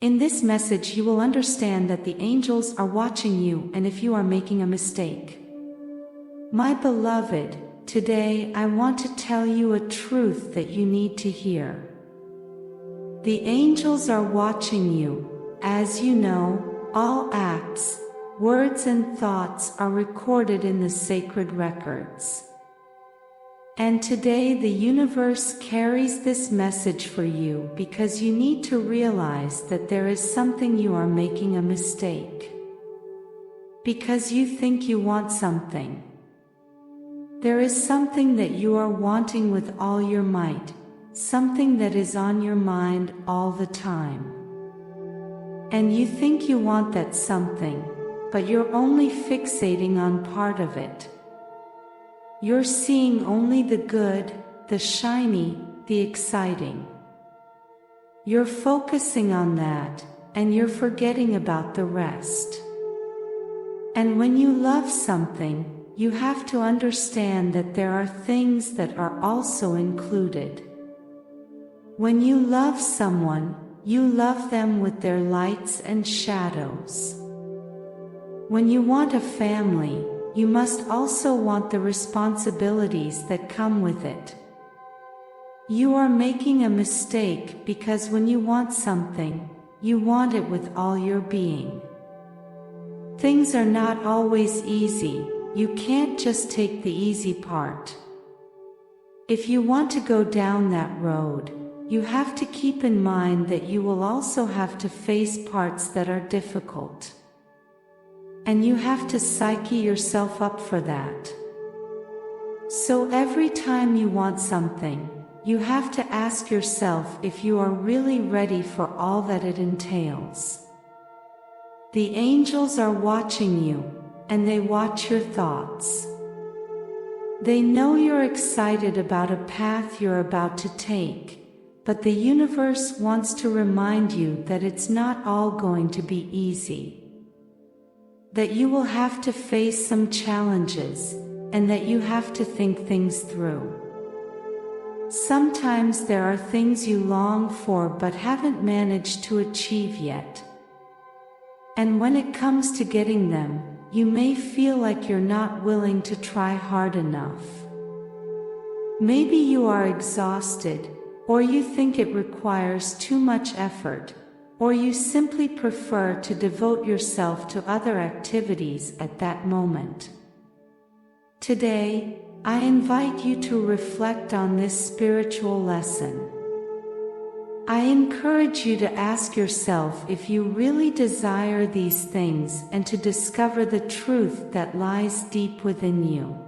In this message you will understand that the angels are watching you and if you are making a mistake. My beloved, today I want to tell you a truth that you need to hear. The angels are watching you. As you know, all acts, words and thoughts are recorded in the sacred records. And today the universe carries this message for you because you need to realize that there is something you are making a mistake. Because you think you want something. There is something that you are wanting with all your might, something that is on your mind all the time. And you think you want that something, but you're only fixating on part of it. You're seeing only the good, the shiny, the exciting. You're focusing on that, and you're forgetting about the rest. And when you love something, you have to understand that there are things that are also included. When you love someone, you love them with their lights and shadows. When you want a family, you must also want the responsibilities that come with it. You are making a mistake because when you want something, you want it with all your being. Things are not always easy, you can't just take the easy part. If you want to go down that road, you have to keep in mind that you will also have to face parts that are difficult. And you have to psyche yourself up for that. So every time you want something, you have to ask yourself if you are really ready for all that it entails. The angels are watching you, and they watch your thoughts. They know you're excited about a path you're about to take, but the universe wants to remind you that it's not all going to be easy. That you will have to face some challenges, and that you have to think things through. Sometimes there are things you long for but haven't managed to achieve yet. And when it comes to getting them, you may feel like you're not willing to try hard enough. Maybe you are exhausted, or you think it requires too much effort, or you simply prefer to devote yourself to other activities at that moment. Today, I invite you to reflect on this spiritual lesson. I encourage you to ask yourself if you really desire these things and to discover the truth that lies deep within you.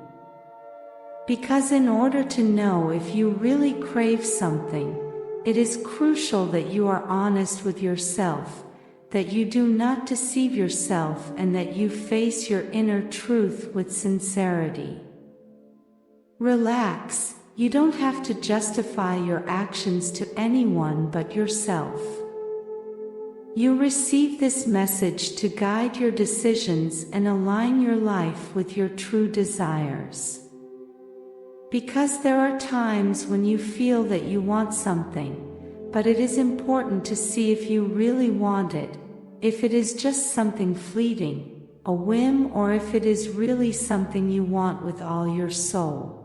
Because in order to know if you really crave something, it is crucial that you are honest with yourself, that you do not deceive yourself, and that you face your inner truth with sincerity. Relax, you don't have to justify your actions to anyone but yourself. You receive this message to guide your decisions and align your life with your true desires. Because there are times when you feel that you want something, but it is important to see if you really want it, if it is just something fleeting, a whim, or if it is really something you want with all your soul.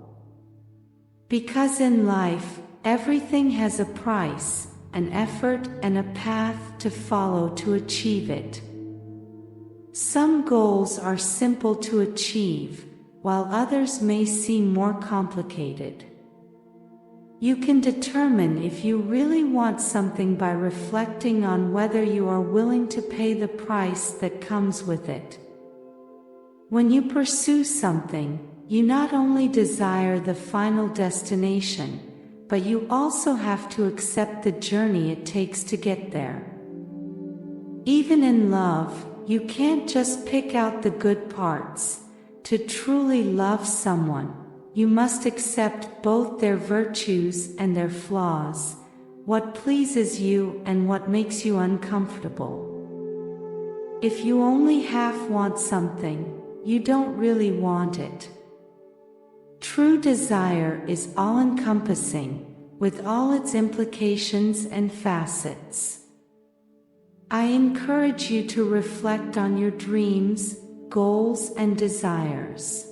Because in life, everything has a price, an effort, and a path to follow to achieve it. Some goals are simple to achieve, while others may seem more complicated. You can determine if you really want something by reflecting on whether you are willing to pay the price that comes with it. When you pursue something, you not only desire the final destination, but you also have to accept the journey it takes to get there. Even in love, you can't just pick out the good parts. To truly love someone, you must accept both their virtues and their flaws, what pleases you and what makes you uncomfortable. If you only half want something, you don't really want it. True desire is all-encompassing, with all its implications and facets. I encourage you to reflect on your dreams, goals, and desires.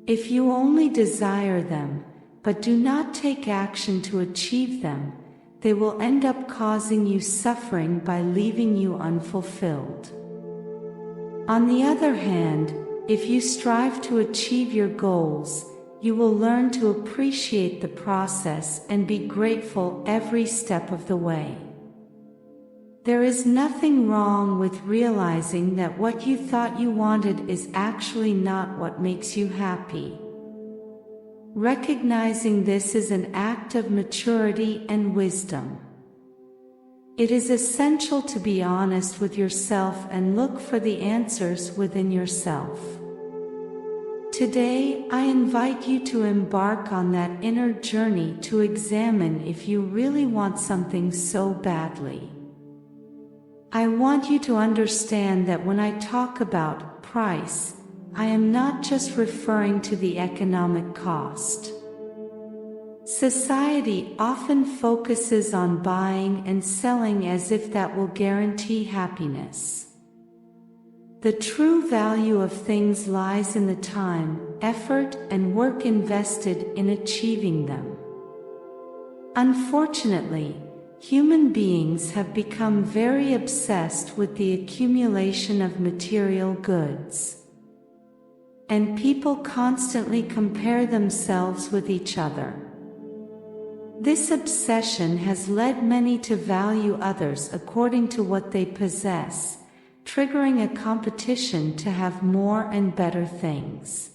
If you only desire them, but do not take action to achieve them, they will end up causing you suffering by leaving you unfulfilled. On the other hand, if you strive to achieve your goals, you will learn to appreciate the process and be grateful every step of the way. There is nothing wrong with realizing that what you thought you wanted is actually not what makes you happy. Recognizing this is an act of maturity and wisdom. It is essential to be honest with yourself and look for the answers within yourself. Today, I invite you to embark on that inner journey to examine if you really want something so badly. I want you to understand that when I talk about price, I am not just referring to the economic cost. Society often focuses on buying and selling as if that will guarantee happiness. The true value of things lies in the time, effort, and work invested in achieving them. Unfortunately, human beings have become very obsessed with the accumulation of material goods. And people constantly compare themselves with each other. This obsession has led many to value others according to what they possess, triggering a competition to have more and better things.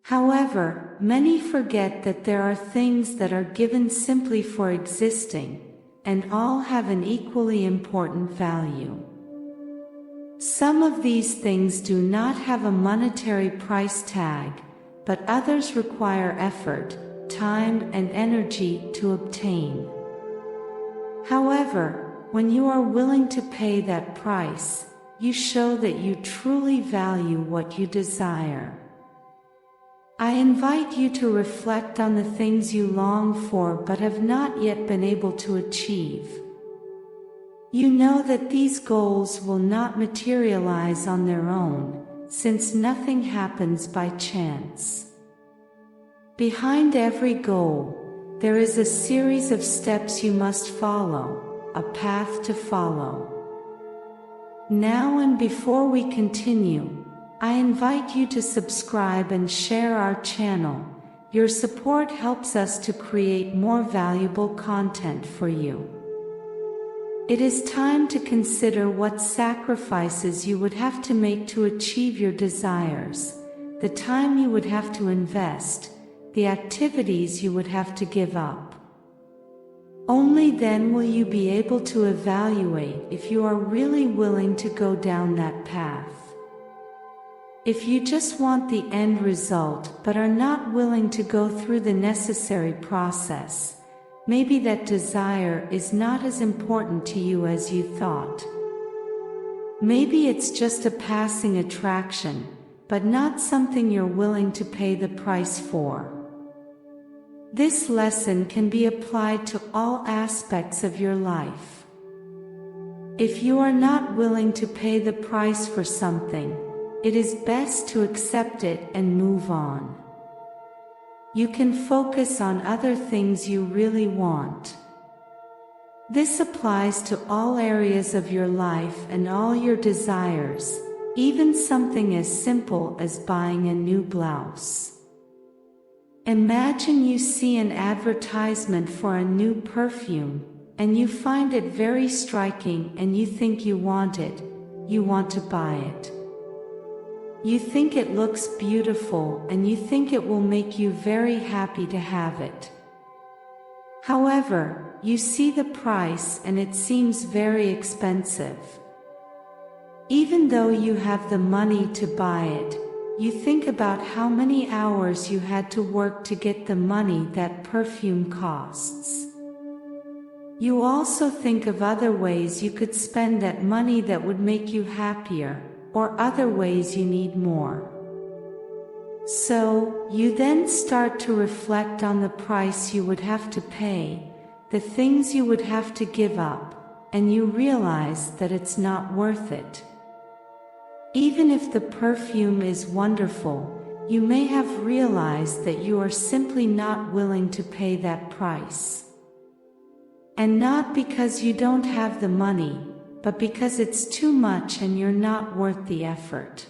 However, many forget that there are things that are given simply for existing, and all have an equally important value. Some of these things do not have a monetary price tag, but others require effort, time, and energy to obtain. However, when you are willing to pay that price, you show that you truly value what you desire. I invite you to reflect on the things you long for but have not yet been able to achieve. You know that these goals will not materialize on their own, since nothing happens by chance. Behind every goal, there is a series of steps you must follow, a path to follow. Now and before we continue, I invite you to subscribe and share our channel. Your support helps us to create more valuable content for you. It is time to consider what sacrifices you would have to make to achieve your desires, the time you would have to invest, the activities you would have to give up. Only then will you be able to evaluate if you are really willing to go down that path. If you just want the end result but are not willing to go through the necessary process, maybe that desire is not as important to you as you thought. Maybe it's just a passing attraction, but not something you're willing to pay the price for. This lesson can be applied to all aspects of your life. If you are not willing to pay the price for something, it is best to accept it and move on. You can focus on other things you really want. This applies to all areas of your life and all your desires, even something as simple as buying a new blouse. Imagine you see an advertisement for a new perfume, and you find it very striking and you think you want it, you want to buy it. You think it looks beautiful and you think it will make you very happy to have it. However, you see the price and it seems very expensive. Even though you have the money to buy it, you think about how many hours you had to work to get the money that perfume costs. You also think of other ways you could spend that money that would make you happier, or other ways you need more. So, you then start to reflect on the price you would have to pay, the things you would have to give up, and you realize that it's not worth it. Even if the perfume is wonderful, you may have realized that you are simply not willing to pay that price. And not because you don't have the money, but because it's too much and you're not worth the effort.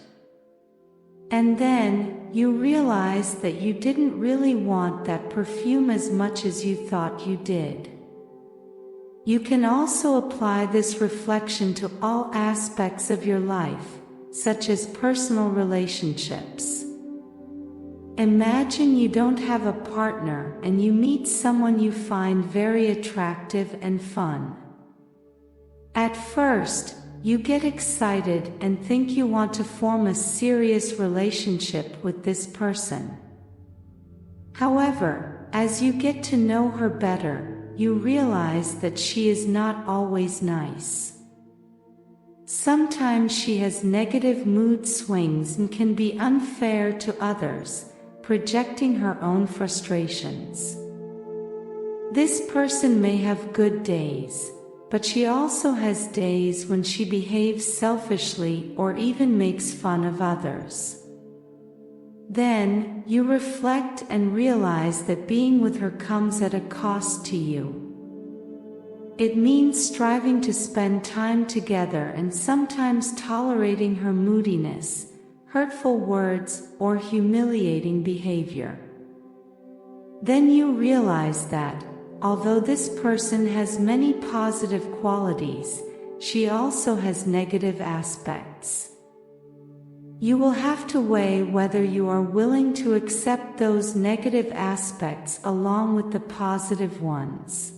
And then, you realize that you didn't really want that perfume as much as you thought you did. You can also apply this reflection to all aspects of your life, such as personal relationships. Imagine you don't have a partner and you meet someone you find very attractive and fun. At first, you get excited and think you want to form a serious relationship with this person. However, as you get to know her better, you realize that she is not always nice. Sometimes she has negative mood swings and can be unfair to others, projecting her own frustrations. This person may have good days, but she also has days when she behaves selfishly or even makes fun of others. Then, you reflect and realize that being with her comes at a cost to you. It means striving to spend time together and sometimes tolerating her moodiness, hurtful words, or humiliating behavior. Then you realize that, although this person has many positive qualities, she also has negative aspects. You will have to weigh whether you are willing to accept those negative aspects along with the positive ones.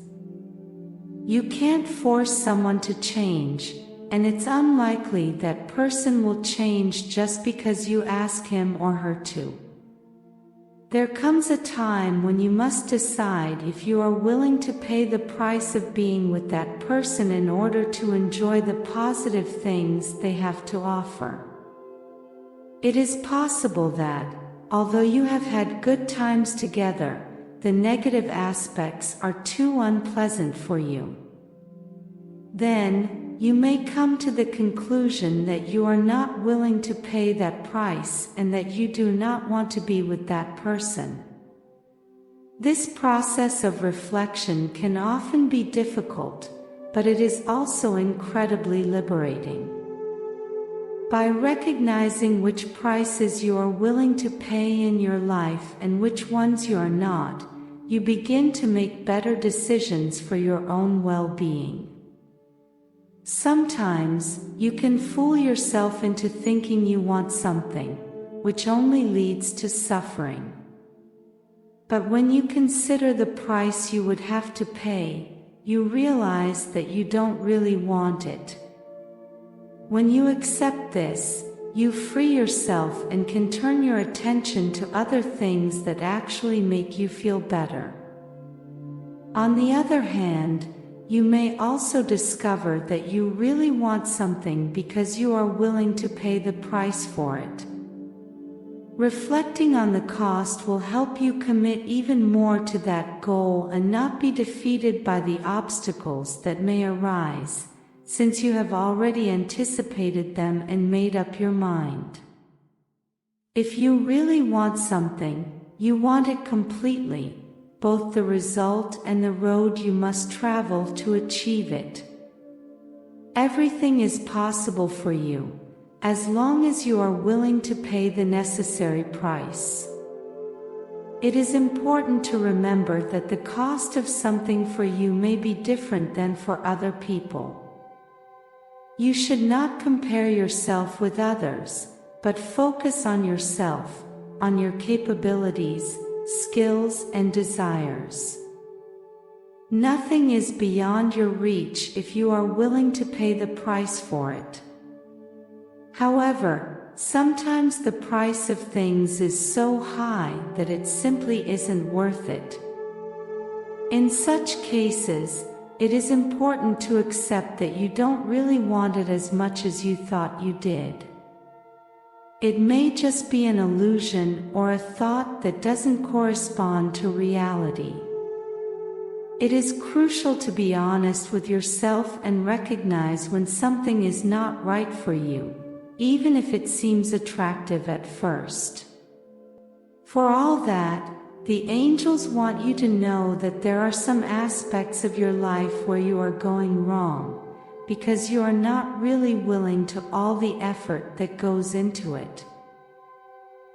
You can't force someone to change, and it's unlikely that person will change just because you ask him or her to. There comes a time when you must decide if you are willing to pay the price of being with that person in order to enjoy the positive things they have to offer. It is possible that, although you have had good times together, the negative aspects are too unpleasant for you. Then, you may come to the conclusion that you are not willing to pay that price and that you do not want to be with that person. This process of reflection can often be difficult, but it is also incredibly liberating. By recognizing which prices you are willing to pay in your life and which ones you are not, you begin to make better decisions for your own well-being. Sometimes, you can fool yourself into thinking you want something, which only leads to suffering. But when you consider the price you would have to pay, you realize that you don't really want it. When you accept this, you free yourself and can turn your attention to other things that actually make you feel better. On the other hand, you may also discover that you really want something because you are willing to pay the price for it. Reflecting on the cost will help you commit even more to that goal and not be defeated by the obstacles that may arise, since you have already anticipated them and made up your mind. If you really want something, you want it completely, both the result and the road you must travel to achieve it. Everything is possible for you, as long as you are willing to pay the necessary price. It is important to remember that the cost of something for you may be different than for other people. You should not compare yourself with others, but focus on yourself, on your capabilities, skills, and desires. Nothing is beyond your reach if you are willing to pay the price for it. However, sometimes the price of things is so high that it simply isn't worth it. In such cases, it is important to accept that you don't really want it as much as you thought you did. It may just be an illusion or a thought that doesn't correspond to reality. It is crucial to be honest with yourself and recognize when something is not right for you, even if it seems attractive at first. For all that, the angels want you to know that there are some aspects of your life where you are going wrong, because you are not really willing to all the effort that goes into it.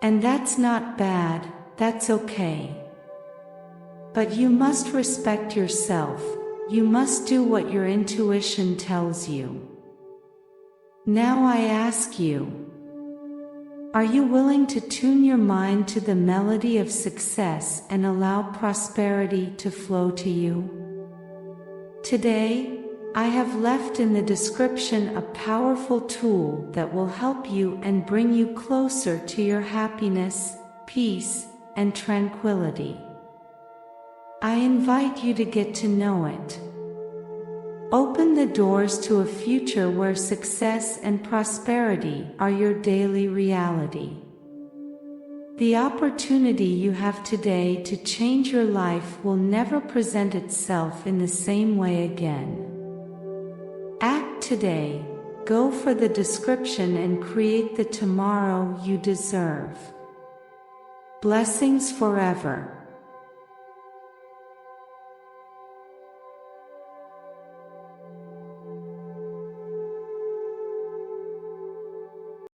And that's not bad, that's okay. But you must respect yourself, you must do what your intuition tells you. Now I ask you, are you willing to tune your mind to the melody of success and allow prosperity to flow to you? Today, I have left in the description a powerful tool that will help you and bring you closer to your happiness, peace, and tranquility. I invite you to get to know it. Open the doors to a future where success and prosperity are your daily reality. The opportunity you have today to change your life will never present itself in the same way again. Act today, go for the description and create the tomorrow you deserve. Blessings forever.